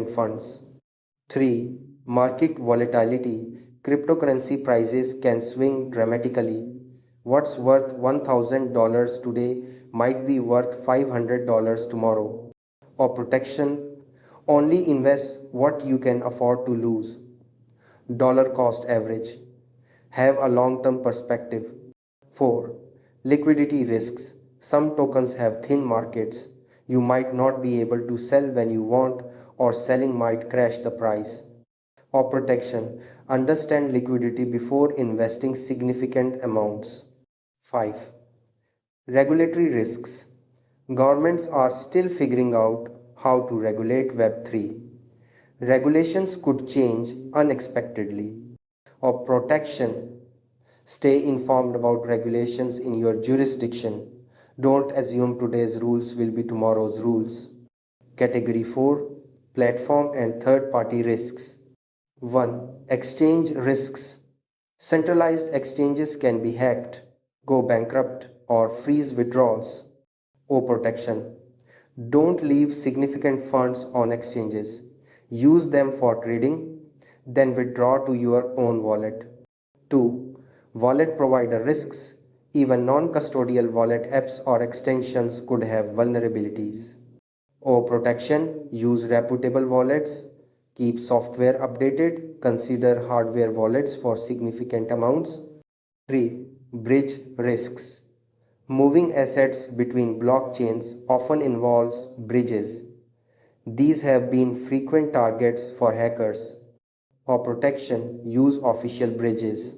funds. 3. Market volatility. Cryptocurrency prices can swing dramatically. What's worth $1,000 today might be worth $500 tomorrow. Or protection. Only invest what you can afford to lose. Dollar cost average. Have a long term perspective. 4. Liquidity risks. Some tokens have thin markets. You might not be able to sell when you want, or selling might crash the price. Or protection. Understand liquidity before investing significant amounts. 5. Regulatory risks. Governments are still figuring out how to regulate Web3. Regulations could change unexpectedly. Or protection. Stay informed about regulations in your jurisdiction. Don't assume today's rules will be tomorrow's rules. Category 4. Platform and third party risks. 1. Exchange risks. Centralized exchanges can be hacked, go bankrupt, or freeze withdrawals. O protection. Don't leave significant funds on exchanges. Use them for trading, then withdraw to your own wallet. 2. Wallet provider risks. Even non custodial wallet apps or extensions could have vulnerabilities. O protection. Use reputable wallets. Keep software updated. Consider hardware wallets for significant amounts. 3. Bridge risks. Moving assets between blockchains often involves bridges. These have been frequent targets for hackers. For protection, use official bridges.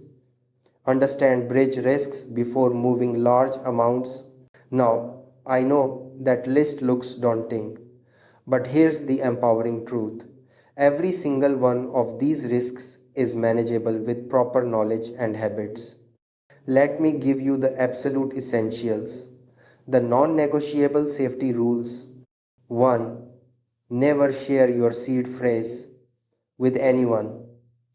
Understand bridge risks before moving large amounts. Now, I know that list looks daunting, but here's the empowering truth. Every single one of these risks is manageable with proper knowledge and habits. Let me give you the absolute essentials. The non negotiable safety rules. 1. Never share your seed phrase with anyone,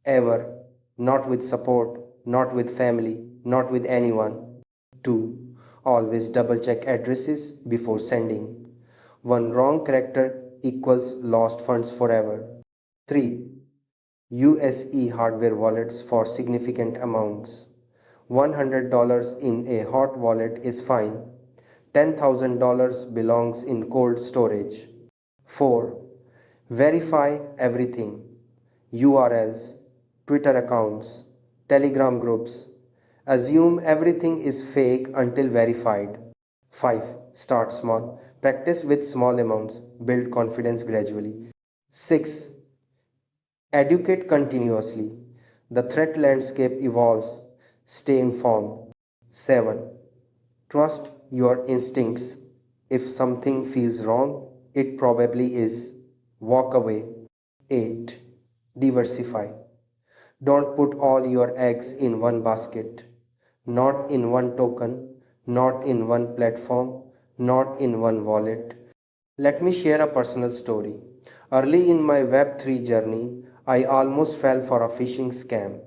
ever, not with support, not with family, not with anyone. 2. Always double check addresses before sending. One wrong character equals lost funds forever. 3. USE hardware wallets for significant amounts. $100 in a hot wallet is fine. $10,000 belongs in cold storage. 4. Verify everything. URLs, Twitter accounts, Telegram groups. Assume everything is fake until verified. 5. Start small. Practice with small amounts. Build confidence gradually. 6. Educate continuously. The threat landscape evolves. Stay informed. 7. Trust your instincts. If something feels wrong, it probably is. Walk away. 8. Diversify. Don't put all your eggs in one basket. Not in one token, not in one platform, not in one wallet. Let me share a personal story. Early in my Web3 journey, I almost fell for a phishing scam.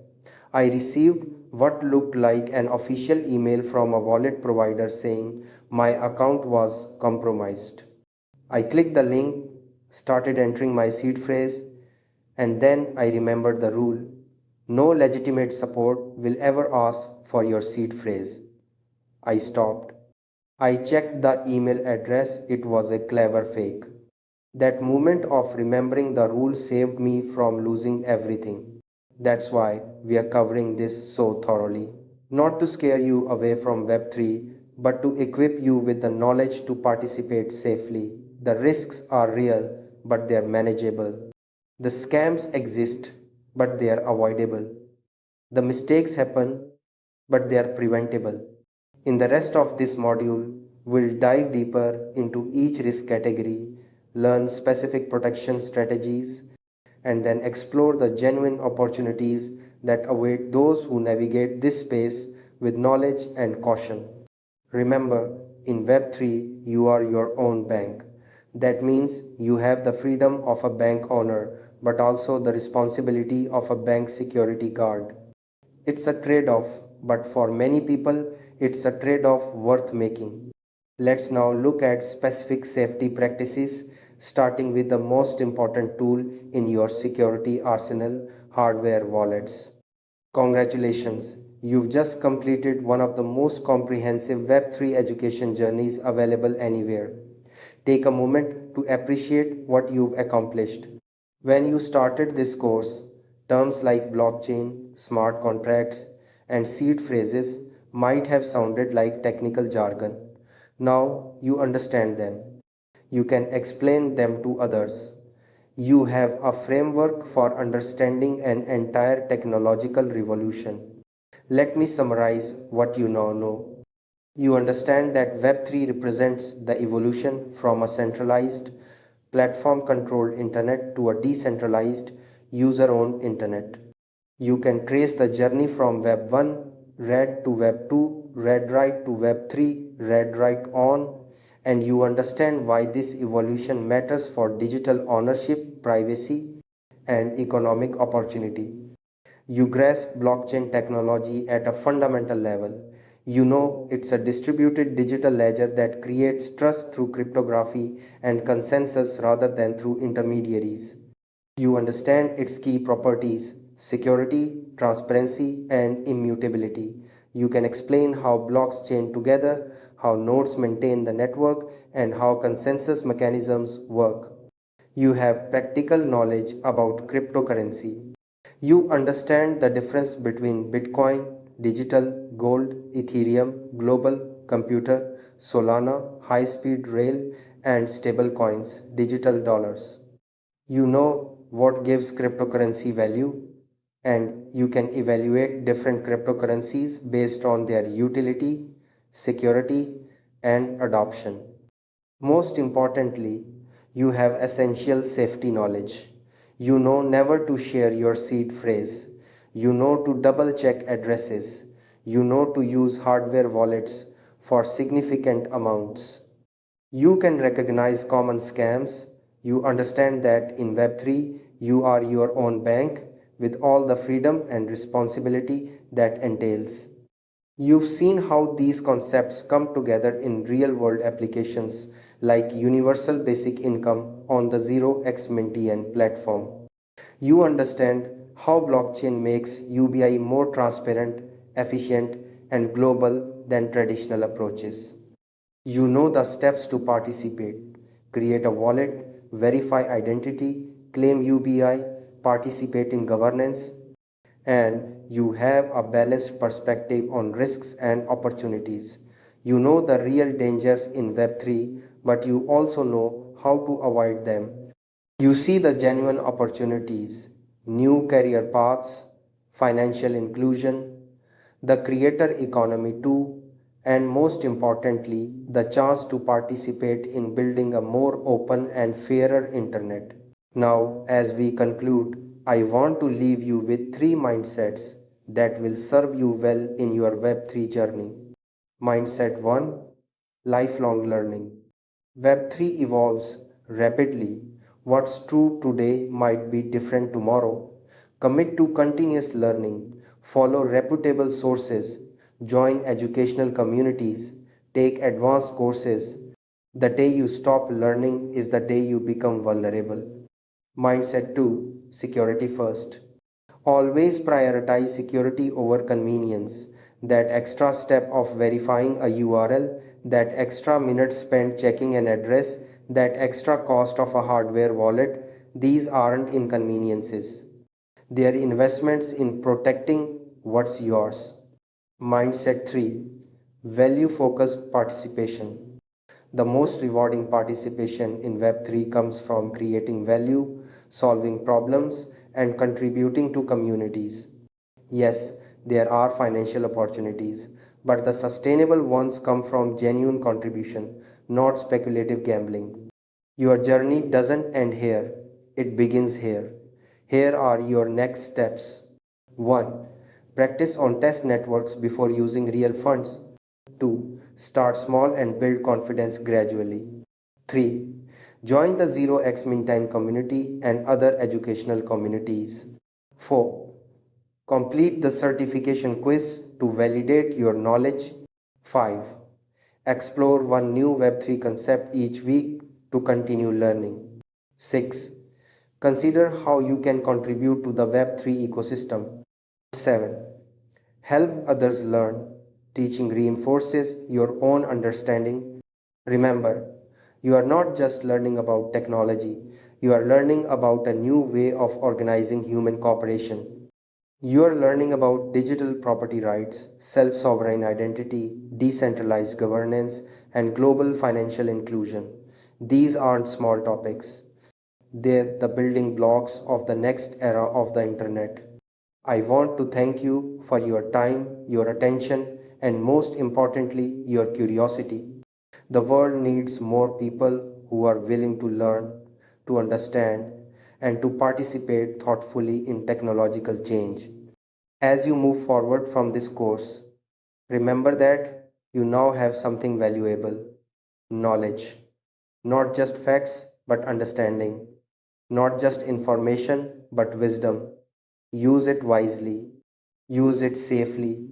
I received what looked like an official email from a wallet provider saying my account was compromised. I clicked the link, started entering my seed phrase, and then I remembered the rule. No legitimate support will ever ask for your seed phrase. I stopped. I checked the email address, it was a clever fake. That moment of remembering the rule saved me from losing everything. That's why we are covering this so thoroughly. Not to scare you away from Web3, but to equip you with the knowledge to participate safely. The risks are real, but they are manageable. The scams exist, but they are avoidable. The mistakes happen, but they are preventable. In the rest of this module, we'll dive deeper into each risk category, learn specific protection strategies, and then explore the genuine opportunities that await those who navigate this space with knowledge and caution. Remember, in Web3, you are your own bank. That means you have the freedom of a bank owner, but also the responsibility of a bank security guard. It's a trade off, but for many people, it's a trade off worth making. Let's now look at specific safety practices starting with the most important tool in your security arsenal, hardware wallets. Congratulations! You've just completed one of the most comprehensive Web3 education journeys available anywhere. Take a moment to appreciate what you've accomplished. When you started this course, terms like blockchain, smart contracts, and seed phrases might have sounded like technical jargon. Now you understand them. You can explain them to others. You have a framework for understanding an entire technological revolution. Let me summarize what you now know. You understand that Web3 represents the evolution from a centralized, platform controlled internet to a decentralized, user owned internet. You can trace the journey from Web 1, read to Web 2, read write to Web 3, read write on, and you understand why this evolution matters for digital ownership, privacy, and economic opportunity. You grasp blockchain technology at a fundamental level. You know it's a distributed digital ledger that creates trust through cryptography and consensus rather than through intermediaries. You understand its key properties security, transparency, and immutability. You can explain how blocks chain together, how nodes maintain the network, and how consensus mechanisms work. You have practical knowledge about cryptocurrency. You understand the difference between Bitcoin, digital, gold, Ethereum, global, computer, Solana, high speed rail, and stable coins, digital dollars. You know what gives cryptocurrency value, and you can evaluate different cryptocurrencies based on their utility, security, and adoption. Most importantly, you have essential safety knowledge. You know never to share your seed phrase. You know to double check addresses. You know to use hardware wallets for significant amounts. You can recognize common scams. You understand that in Web3 you are your own bank with all the freedom and responsibility that entails. You've seen how these concepts come together in real world applications like universal basic income on the 0x Mintian platform. You understand how blockchain makes UBI more transparent, efficient, and global than traditional approaches. You know the steps to participate create a wallet, verify identity, claim UBI, participate in governance, and you have a balanced perspective on risks and opportunities. You know the real dangers in Web3, but you also know how to avoid them. You see the genuine opportunities, new career paths, financial inclusion, the creator economy too, and most importantly, the chance to participate in building a more open and fairer internet. Now, as we conclude, I want to leave you with three mindsets that will serve you well in your Web3 journey. Mindset 1 Lifelong learning. Web3 evolves rapidly. What's true today might be different tomorrow. Commit to continuous learning, follow reputable sources, join educational communities, take advanced courses. The day you stop learning is the day you become vulnerable. Mindset 2 Security first. Always prioritize security over convenience. That extra step of verifying a URL, that extra minute spent checking an address, that extra cost of a hardware wallet, these aren't inconveniences. They are investments in protecting what's yours. Mindset 3 Value focused participation. The most rewarding participation in Web3 comes from creating value, solving problems, and contributing to communities. Yes, there are financial opportunities, but the sustainable ones come from genuine contribution, not speculative gambling. Your journey doesn't end here, it begins here. Here are your next steps. 1. Practice on test networks before using real funds. 2. Start small and build confidence gradually. 3. Join the 0x Mintime community and other educational communities. 4. Complete the certification quiz to validate your knowledge. 5. Explore one new Web3 concept each week to continue learning. 6. Consider how you can contribute to the Web3 ecosystem. 7. Help others learn. Teaching reinforces your own understanding. Remember, you are not just learning about technology, you are learning about a new way of organizing human cooperation. You are learning about digital property rights, self sovereign identity, decentralized governance, and global financial inclusion. These aren't small topics, they're the building blocks of the next era of the internet. I want to thank you for your time, your attention, and most importantly, your curiosity. The world needs more people who are willing to learn, to understand, and to participate thoughtfully in technological change. As you move forward from this course, remember that you now have something valuable: knowledge. Not just facts, but understanding. Not just information, but wisdom. Use it wisely. Use it safely.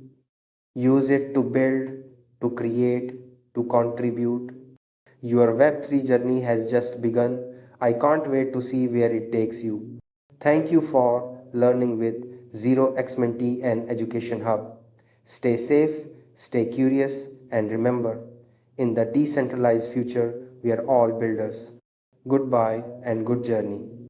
Use it to build, to create, to contribute. Your Web3 journey has just begun. I can't wait to see where it takes you. Thank you for learning with Zero Xmentee and Education Hub. Stay safe, stay curious, and remember, in the decentralized future, we are all builders. Goodbye and good journey.